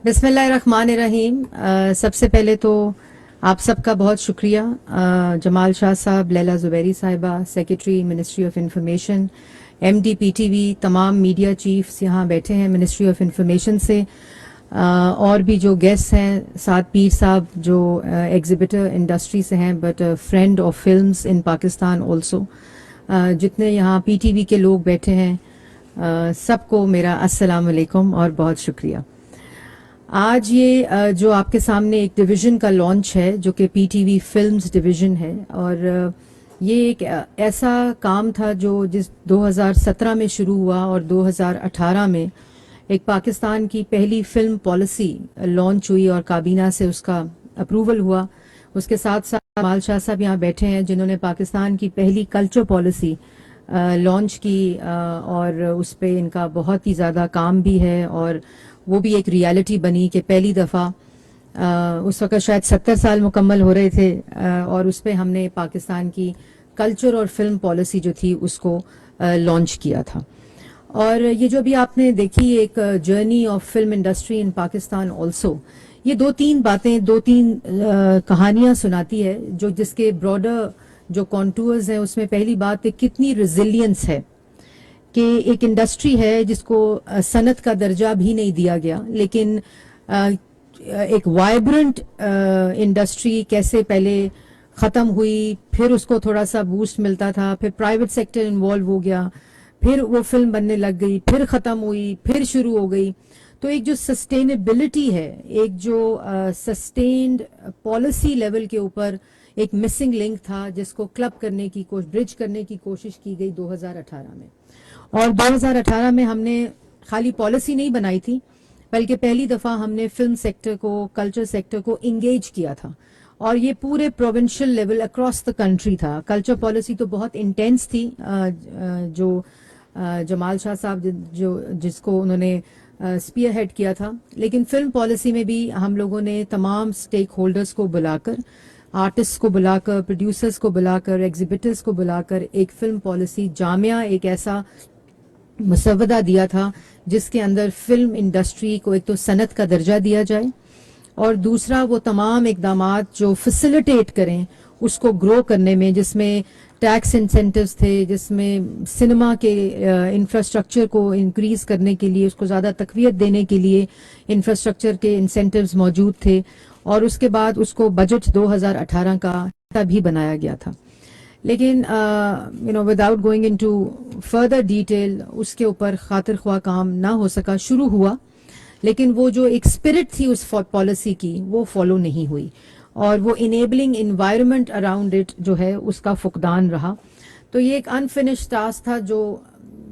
بسم اللہ الرحمن الرحیم. سب سے پہلے تو آپ سب کا بہت شکریہ. جمال شاہ صاحب، Leila Zuberi Sahiba, secretary ministry of information, M D P T V, تمام میڈیا چیفز یہاں بیٹھے ہیں منسٹری آف انفارمیشن سے، اور بھی جو گیسٹ ہیں، ساتھ پیر صاحب جو ایگزیبیٹر انڈسٹری سے ہیں but friend of films in Pakistan also, جتنے یہاں پی ٹی وی کے لوگ بیٹھے ہیں، سب کو میرا السلام علیکم اور بہت شکریہ. آج یہ جو آپ کے سامنے ایک ڈویژن کا لانچ ہے جو کہ پی ٹی وی فلمز ڈویژن ہے، اور یہ ایک ایسا کام تھا جو 2017 میں شروع ہوا اور 2018 میں ایک پاکستان کی پہلی فلم پالیسی لانچ ہوئی اور کابینہ سے اس کا اپروول ہوا. اس کے ساتھ ساتھ جمال شاہ صاحب یہاں بیٹھے ہیں جنہوں نے پاکستان کی پہلی کلچر پالیسی لانچ کی، اور اس پہ ان کا بہت ہی زیادہ کام بھی ہے، اور وہ بھی ایک ریالٹی بنی کہ پہلی دفعہ اس وقت شاید 70 سال مکمل ہو رہے تھے، اور اس پہ ہم نے پاکستان کی کلچر اور فلم پالیسی جو تھی اس کو لانچ کیا تھا. اور یہ جو بھی آپ نے دیکھی ایک journey of film industry in Pakistan also, یہ دو تین کہانیاں سناتی ہے جو جس کے براڈر جو کانٹورز ہیں. اس میں پہلی بات کتنی ریزیلینس ہے کہ ایک انڈسٹری ہے جس کو صنعت کا درجہ بھی نہیں دیا گیا، لیکن ایک وائبرنٹ انڈسٹری کیسے پہلے ختم ہوئی، پھر اس کو تھوڑا سا بوسٹ ملتا تھا، پھر پرائیویٹ سیکٹر انوالو ہو گیا، پھر وہ فلم بننے لگ گئی، پھر ختم ہوئی، پھر شروع ہو گئی. تو ایک جو سسٹینیبلٹی ہے، ایک جو سسٹینڈ پالیسی لیول کے اوپر ایک مسنگ لنک تھا جس کو کلب کرنے کی برج کرنے کی کوشش کی گئی 2018 میں. اور 2018 میں ہم نے خالی پالیسی نہیں بنائی تھی، بلکہ پہلی دفعہ ہم نے فلم سیکٹر کو، کلچر سیکٹر کو انگیج کیا تھا، اور یہ پورے provincial level across the country تھا. کلچر پالیسی تو بہت انٹینس تھی جو جمال شاہ صاحب جس کو انہوں نے اسپیئر ہیڈ کیا تھا، لیکن فلم پالیسی میں بھی ہم لوگوں نے تمام سٹیک ہولڈرز کو بلا کر، آرٹسٹ کو بلا کر، پروڈیوسرز کو بلا کر، ایگزیبیٹرز کو بلا کر ایک فلم پالیسی جامعہ، ایک ایسا مسودہ دیا تھا جس کے اندر فلم انڈسٹری کو ایک تو صنعت کا درجہ دیا جائے، اور دوسرا وہ تمام اقدامات جو فیسیلیٹیٹ کریں اس کو گرو کرنے میں، جس میں ٹیکس انسینٹیوز تھے، جس میں سنیما کے انفراسٹرکچر کو انکریز کرنے کے لیے، اس کو زیادہ تقویت دینے کے لیے انفراسٹرکچر کے انسینٹیوز موجود تھے، اور اس کے بعد اس کو بجٹ 2018 کا بھی بنایا گیا تھا. لیکن without going into further detail اس کے اوپر خاطر خواہ کام نہ ہو سکا. شروع ہوا، لیکن وہ جو ایک اسپرٹ تھی اس پالیسی کی وہ فالو نہیں ہوئی، اور وہ انیبلنگ انوائرمنٹ اراؤنڈ اٹ جو ہے اس کا فقدان رہا. تو یہ ایک انفنشڈ ٹاسک تھا جو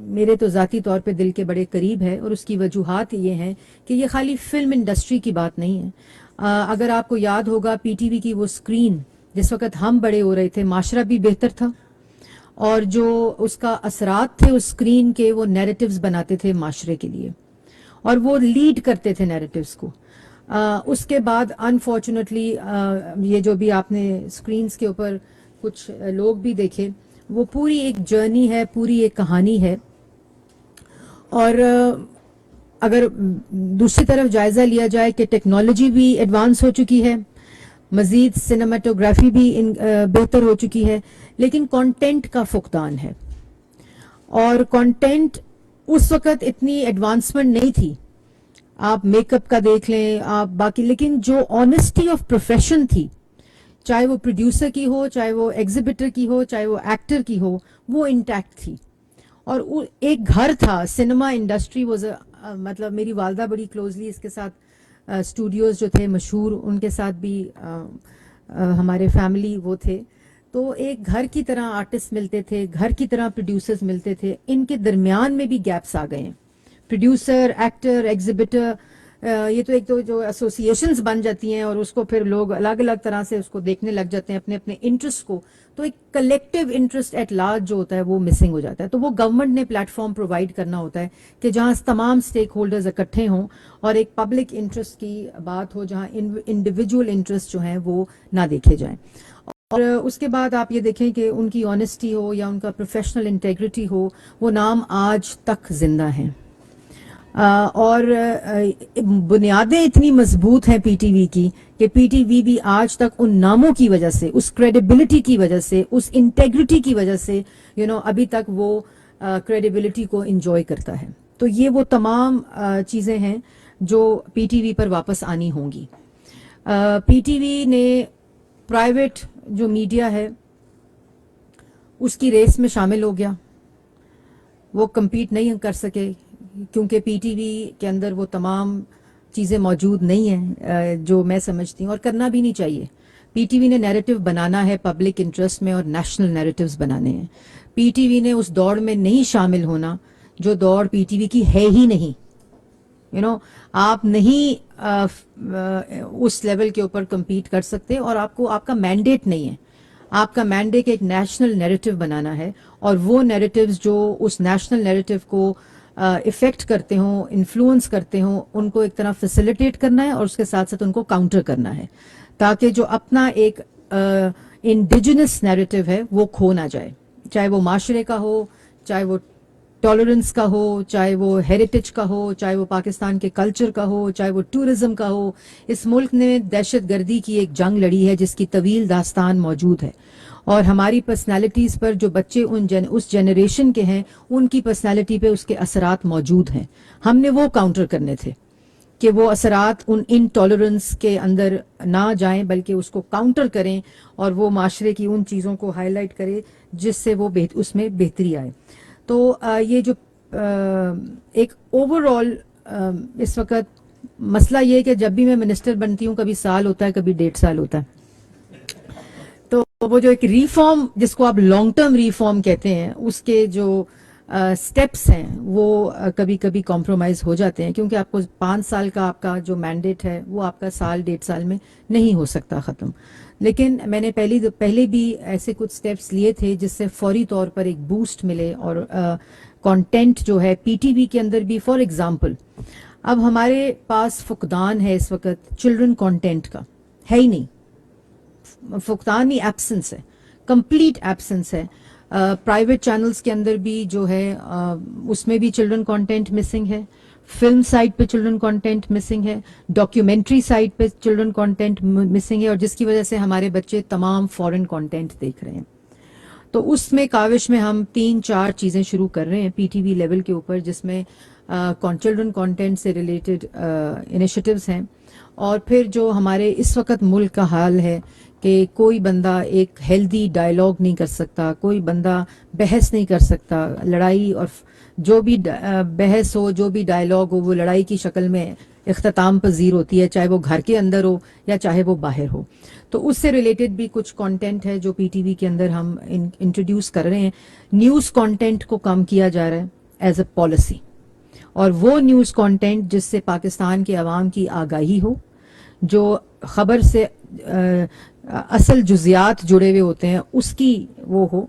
میرے تو ذاتی طور پہ دل کے بڑے قریب ہے، اور اس کی وجوہات یہ ہیں کہ یہ خالی فلم انڈسٹری کی بات نہیں ہے. اگر آپ کو یاد ہوگا پی ٹی وی کی وہ اسکرین جس وقت ہم بڑے ہو رہے تھے، معاشرہ بھی بہتر تھا، اور جو اس کا اثرات تھے اس اسکرین کے، وہ نیریٹیوز بناتے تھے معاشرے کے لیے، اور وہ لیڈ کرتے تھے نیریٹیوز کو. اس کے بعد انفارچونیٹلی یہ جو بھی آپ نے اسکرینز کے اوپر کچھ لوگ بھی دیکھے، وہ پوری ایک جرنی ہے، پوری ایک کہانی ہے. اور اگر دوسری طرف جائزہ لیا جائے کہ ٹیکنالوجی بھی ایڈوانس ہو چکی ہے، مزید سنیماٹوگرافی بھی بہتر ہو چکی ہے، لیکن کانٹینٹ کا فقدان ہے. اور کانٹینٹ اس وقت اتنی ایڈوانسمنٹ نہیں تھی، آپ میک اپ کا دیکھ لیں، آپ باقی، لیکن جو آنیسٹی آف پروفیشن تھی، چاہے وہ پروڈیوسر کی ہو، چاہے وہ ایگزیبیٹر کی ہو، چاہے وہ ایکٹر کی ہو، وہ انٹیکٹ تھی. اور ایک گھر تھا سنیما انڈسٹری. مطلب میری والدہ بڑی کلوزلی اس کے ساتھ اسٹوڈیوز جو تھے مشہور، ان کے ساتھ بھی ہمارے فیملی وہ تھے. تو ایک گھر کی طرح آرٹسٹ ملتے تھے، گھر کی طرح پروڈیوسرز ملتے تھے. ان کے درمیان میں بھی گیپس آ گئے ہیں. پروڈیوسر، ایکٹر، ایگزیبیٹر، یہ تو ایک تو جو ایسوسیشنز بن جاتی ہیں، اور اس کو پھر لوگ الگ الگ طرح سے اس کو دیکھنے لگ جاتے ہیں اپنے اپنے انٹرسٹ کو. تو ایک کلیکٹیو انٹرسٹ ایٹ لارج جو ہوتا ہے وہ مسنگ ہو جاتا ہے. تو وہ گورنمنٹ نے پلیٹ فارم پرووائڈ کرنا ہوتا ہے کہ جہاں تمام اسٹیک ہولڈرز اکٹھے ہوں اور ایک پبلک انٹرسٹ کی بات ہو، جہاں انڈیویجول انٹرسٹ جو ہیں وہ نہ دیکھے جائیں. اور اس کے بعد آپ یہ دیکھیں کہ ان کی آنیسٹی ہو یا ان کا پروفیشنل انٹیگریٹی ہو، وہ نام آج تک زندہ ہیں. اور بنیادیں اتنی مضبوط ہیں پی ٹی وی کی کہ پی ٹی وی بھی آج تک ان ناموں کی وجہ سے، اس کریڈیبلٹی کی وجہ سے، اس انٹیگریٹی کی وجہ سے ابھی تک وہ کریڈیبلٹی کو انجوائے کرتا ہے. تو یہ وہ تمام چیزیں ہیں جو پی ٹی وی پر واپس آنی ہوں گی. پی ٹی وی نے پرائیویٹ جو میڈیا ہے اس کی ریس میں شامل ہو گیا. وہ کمپیٹ نہیں کر سکے کیونکہ پی ٹی وی کے اندر وہ تمام چیزیں موجود نہیں ہیں جو میں سمجھتی ہوں، اور کرنا بھی نہیں چاہیے. پی ٹی وی نے نیریٹو بنانا ہے پبلک انٹرسٹ میں اور نیشنل نیریٹوز بنانے ہیں. پی ٹی وی نے اس دوڑ میں نہیں شامل ہونا جو دوڑ پی ٹی وی کی ہے ہی نہیں. آپ نہیں اس لیول کے اوپر کمپیٹ کر سکتے، اور آپ کا مینڈیٹ نہیں ہے. آپ کا مینڈیٹ ایک نیشنل نیریٹو بنانا ہے، اور وہ نیریٹوز جو اس نیشنل نیریٹو کو افیکٹ کرتے ہوں، انفلوئنس کرتے ہوں، ان کو ایک طرح فیسیلیٹیٹ کرنا ہے اور اس کے ساتھ ساتھ ان کو کاؤنٹر کرنا ہے، تاکہ جو اپنا ایک انڈیجنس نیریٹو ہے وہ کھو نہ جائے، چاہے وہ معاشرے کا ہو، چاہے وہ ٹالرنس کا ہو، چاہے وہ ہیریٹیج کا ہو، چاہے وہ پاکستان کے کلچر کا ہو، چاہے وہ ٹورزم کا ہو. اس ملک نے دہشت گردی کی ایک جنگ لڑی ہے جس کی طویل داستان موجود ہے، اور ہماری پرسنالٹیز پر جو بچے اس جنریشن کے ہیں ان کی پرسنالٹی پہ اس کے اثرات موجود ہیں. ہم نے وہ کاؤنٹر کرنے تھے کہ وہ اثرات ان ٹالرنس کے اندر نہ جائیں، بلکہ اس کو کاؤنٹر کریں اور وہ معاشرے کی ان چیزوں کو ہائی لائٹ کرے جس سے وہ اس میں بہتری آئے. تو یہ جو ایک اوور آل اس وقت مسئلہ یہ ہے کہ جب بھی میں منسٹر بنتی ہوں کبھی سال ہوتا ہے، کبھی 1.5 سال ہوتا ہے. تو وہ جو ایک ریفارم جس کو آپ لانگ ٹرم ریفارم کہتے ہیں اس کے جو سٹیپس ہیں وہ کبھی کبھی کمپرومائز ہو جاتے ہیں، کیونکہ آپ کو 5 سال کا آپ کا جو مینڈیٹ ہے وہ آپ کا سال 1.5 سال میں نہیں ہو سکتا ختم. لیکن میں نے پہلے بھی ایسے کچھ سٹیپس لیے تھے جس سے فوری طور پر ایک بوسٹ ملے، اور کانٹینٹ جو ہے پی ٹی وی کے اندر بھی، فار ایگزامپل اب ہمارے پاس فقدان ہے اس وقت چلڈرن کانٹینٹ کا، ہے ہی نہیں. فقدان ہی ایبسنس ہے، کمپلیٹ ایبسنس ہے. پرائیویٹ چینلز کے اندر بھی جو ہے اس میں بھی چلڈرن کانٹینٹ مسنگ ہے، فلم سائٹ پہ چلڈرن کانٹینٹ مسنگ ہے، ڈاکیومنٹری سائٹ پہ چلڈرن کانٹینٹ مسنگ ہے، اور جس کی وجہ سے ہمارے بچے تمام فورن کانٹینٹ دیکھ رہے ہیں. تو اس میں کاوش میں ہم 3-4 چیزیں شروع کر رہے ہیں پی ٹی وی لیول کے اوپر، جس میں چلڈرن کانٹینٹ سے ریلیٹڈ انیشیٹوز ہیں. اور پھر جو ہمارے اس وقت ملک کا حال ہے کہ کوئی بندہ ایک ہیلدی ڈائلاگ نہیں کر سکتا، کوئی بندہ بحث نہیں کر سکتا. لڑائی اور جو بھی بحث ہو، جو بھی ڈائلاگ ہو، وہ لڑائی کی شکل میں اختتام پذیر ہوتی ہے، چاہے وہ گھر کے اندر ہو یا چاہے وہ باہر ہو. تو اس سے ریلیٹڈ بھی کچھ کانٹینٹ ہے جو پی ٹی وی کے اندر ہم انٹروڈیوس کر رہے ہیں. نیوز کانٹینٹ کو کم کیا جا رہا ہے ایز اے پالیسی، اور وہ نیوز کانٹینٹ جس سے پاکستان کے عوام کی آگاہی ہو، جو خبر سے اصل جزیات جڑے ہوئے ہوتے ہیں اس کی وہ ہو.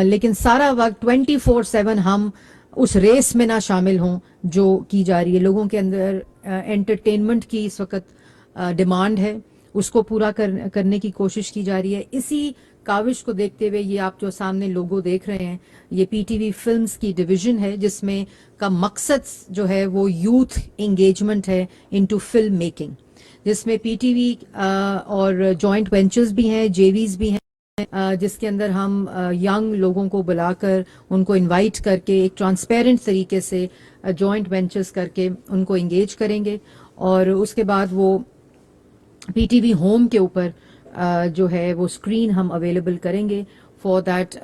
لیکن سارا وقت 24/7 ہم اس ریس میں نہ شامل ہوں جو کی جا رہی ہے. لوگوں کے اندر انٹرٹینمنٹ کی اس وقت ڈیمانڈ ہے، اس کو پورا کرنے کی کوشش کی جا رہی ہے. اسی کاوش کو دیکھتے ہوئے یہ آپ جو سامنے لوگو دیکھ رہے ہیں یہ پی ٹی وی فلمز کی ڈویژن ہے، جس میں کا مقصد جو ہے وہ یوتھ انگیجمنٹ ہے انٹو فلم میکنگ، جس میں پی ٹی وی اور جوائنٹ وینچرز بھی ہیں، جے ویز بھی ہیں، جس کے اندر ہم ینگ لوگوں کو بلا کر ان کو انوائٹ کر کے ایک ٹرانسپیرنٹ طریقے سے جوائنٹ وینچرز کر کے ان کو انگیج کریں گے. اور اس کے بعد وہ پی ٹی وی ہوم کے اوپر جو ہے وہ اسکرین ہم اویلیبل کریں گے فار دیٹ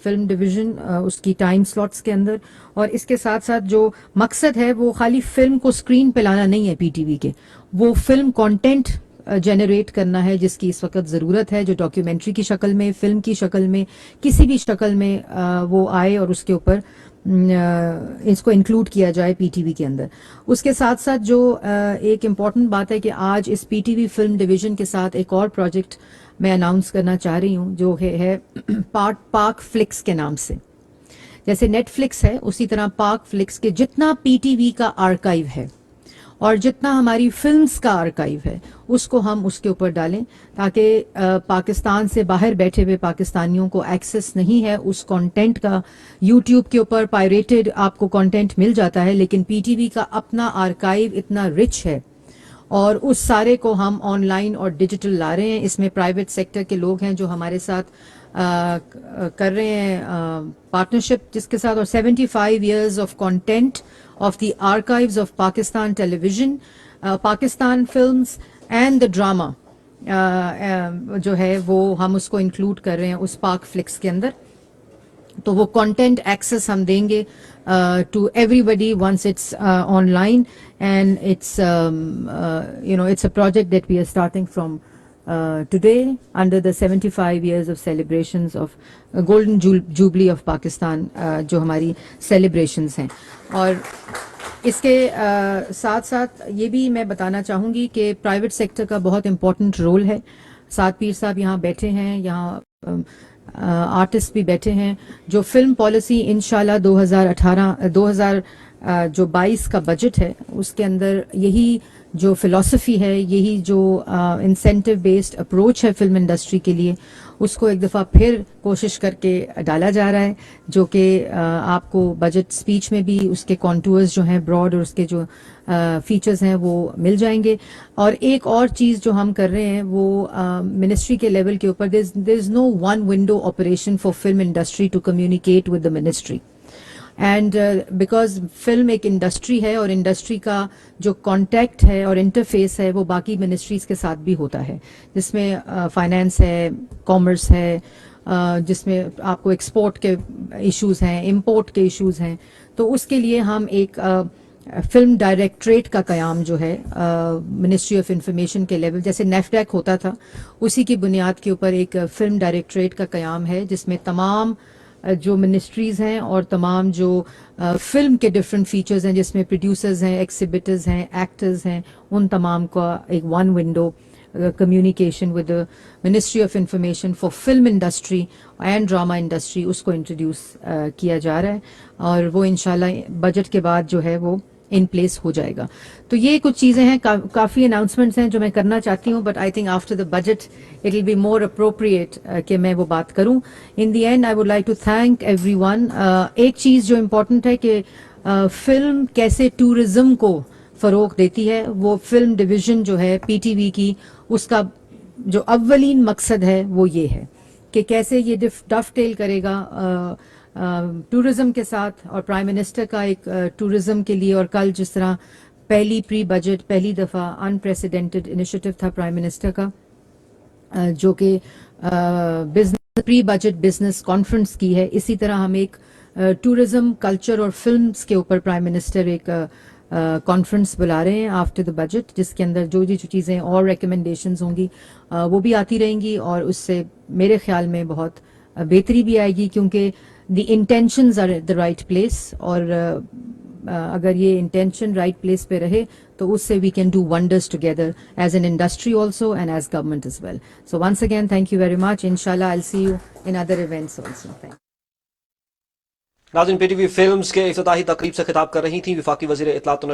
فلم ڈویژن اس کی ٹائم سلاٹس کے اندر. اور اس کے ساتھ ساتھ جو مقصد ہے وہ خالی فلم کو اسکرین پہ لانا نہیں ہے پی ٹی وی کے، وہ فلم کانٹینٹ جنریٹ کرنا ہے جس کی اس وقت ضرورت ہے، جو ڈاکیومنٹری کی شکل میں، فلم کی شکل میں، کسی بھی شکل میں وہ آئے اور اس کے اوپر اس کو انکلوڈ کیا جائے پی ٹی وی کے اندر. اس کے ساتھ ساتھ جو ایک امپورٹنٹ بات ہے کہ آج اس P T V film division کے ساتھ ایک اور پروجیکٹ میں اناؤنس کرنا چاہ رہی ہوں جو ہے پاک فلکس کے نام سے. جیسے نیٹ فلکس ہے اسی طرح پاک فلکس کے جتنا پی ٹی وی کا آرکائیو ہے اور جتنا ہماری فلمز کا آرکائیو ہے اس کو ہم اس کے اوپر ڈالیں تاکہ پاکستان سے باہر بیٹھے ہوئے پاکستانیوں کو ایکسیس نہیں ہے اس کانٹینٹ کا. یوٹیوب کے اوپر پائریٹڈ آپ کو کانٹینٹ مل جاتا ہے, لیکن پی ٹی وی کا اپنا آرکائیو اتنا رچ ہے اور اس سارے کو ہم آن لائن اور ڈیجیٹل لا رہے ہیں. اس میں پرائیویٹ سیکٹر کے لوگ ہیں جو ہمارے ساتھ کر رہے ہیں پارٹنرشپ, جس کے ساتھ, اور 75 years of content of the archives of Pakistan television, Pakistan films and the drama جو ہے وہ ہم اس کو انکلوڈ کر رہے ہیں اس پاک فلکس کے اندر. تو وہ کانٹینٹ ایکسیس ہم دیں گے to everybody once it's online, and it's it's a project that we are starting from today under the 75 years of celebrations of golden jubilee of Pakistan, جو ہماری سیلیبریشنز ہیں. اور اس کے ساتھ ساتھ یہ بھی میں بتانا چاہوں گی کہ پرائیویٹ سیکٹر کا بہت امپورٹنٹ رول ہے. سعد پیر صاحب یہاں بیٹھے ہیں, یہاں آرٹسٹ بھی بیٹھے ہیں. جو فلم پالیسی انشاءاللہ 2022 کا بجٹ ہے اس کے اندر یہی جو فلسفی ہے, یہی جو انسینٹیو بیسڈ اپروچ ہے فلم انڈسٹری کے لیے, اس کو ایک دفعہ پھر کوشش کر کے ڈالا جا رہا ہے, جو کہ آپ کو بجٹ سپیچ میں بھی اس کے کانٹورز جو ہیں براڈ اور اس کے جو فیچرز ہیں وہ مل جائیں گے. اور ایک اور چیز جو ہم کر رہے ہیں وہ منسٹری کے لیول کے اوپر, there is no one window operation for film industry to communicate with the ministry, and because film ایک انڈسٹری ہے اور انڈسٹری کا جو کانٹیکٹ ہے اور انٹرفیس ہے وہ باقی منسٹریز کے ساتھ بھی ہوتا ہے, جس میں فائنانس ہے, کامرس ہے, جس میں آپ کو ایکسپورٹ کے ایشوز ہیں, امپورٹ کے ایشوز ہیں. تو اس کے لیے ہم ایک فلم ڈائریکٹریٹ کا قیام جو ہے منسٹری آف انفارمیشن کے لیول, جیسے نیفڈیک ہوتا تھا اسی کی بنیاد کے اوپر ایک فلم ڈائریکٹریٹ کا قیام ہے, جس میں تمام جو منسٹریز ہیں اور تمام جو فلم کے ڈفرینٹ فیچرز ہیں, جس میں پروڈیوسرز ہیں, ایکسیبٹرز ہیں, ایکٹرز ہیں, ان تمام کا ایک one window communication with ministry of information for film industry and drama industry, اس کو انٹروڈیوس کیا جا رہا ہے, اور وہ انشاءاللہ بجٹ کے بعد جو ہے وہ ان پلیس ہو جائے گا. تو یہ کچھ چیزیں ہیں, کافی اناؤنسمنٹس ہیں جو میں کرنا چاہتی ہوں, but I think after the budget it will be more appropriate کہ میں وہ بات کروں. In the end I would like to thank everyone. ایک چیز جو امپورٹنٹ ہے کہ فلم کیسے ٹورزم کو فروغ دیتی ہے, وہ فلم ڈویژن جو ہے پی ٹی وی کی, اس کا جو اولین مقصد ہے وہ یہ ہے کہ کیسے یہ ڈف ٹیل کرے گا ٹورزم کے ساتھ, اور پرائم منسٹر کا ایک ٹورزم کے لیے, اور کل جس طرح پہلی پری بجٹ پہلی دفعہ انپریسیڈنٹڈ انیشیٹو تھا پرائم منسٹر کا, جو کہ پری بجٹ بزنس کانفرنس کی ہے, اسی طرح ہم ایک ٹورزم کلچر اور فلمز کے اوپر پرائم منسٹر ایک کانفرنس بلا رہے ہیں آفٹر دا بجٹ, جس کے اندر جو چیزیں اور ریکمنڈیشنز ہوں گی وہ بھی آتی رہیں گی, اور اس سے میرے خیال میں بہت بہتری بھی آئے گی, کیونکہ the intentions are at the right place, اور اگر یہ انٹینشن رائٹ پلیس پہ رہے تو اس سے we can do wonders together as an industry also and as government as well. So once again thank you very much. انشاءاللہ I will see you in other events also. ناظرین, P T وی films کے افتتاحی تقریب سے خطاب کر رہی تھیں وفاقی وزیر اطلاعات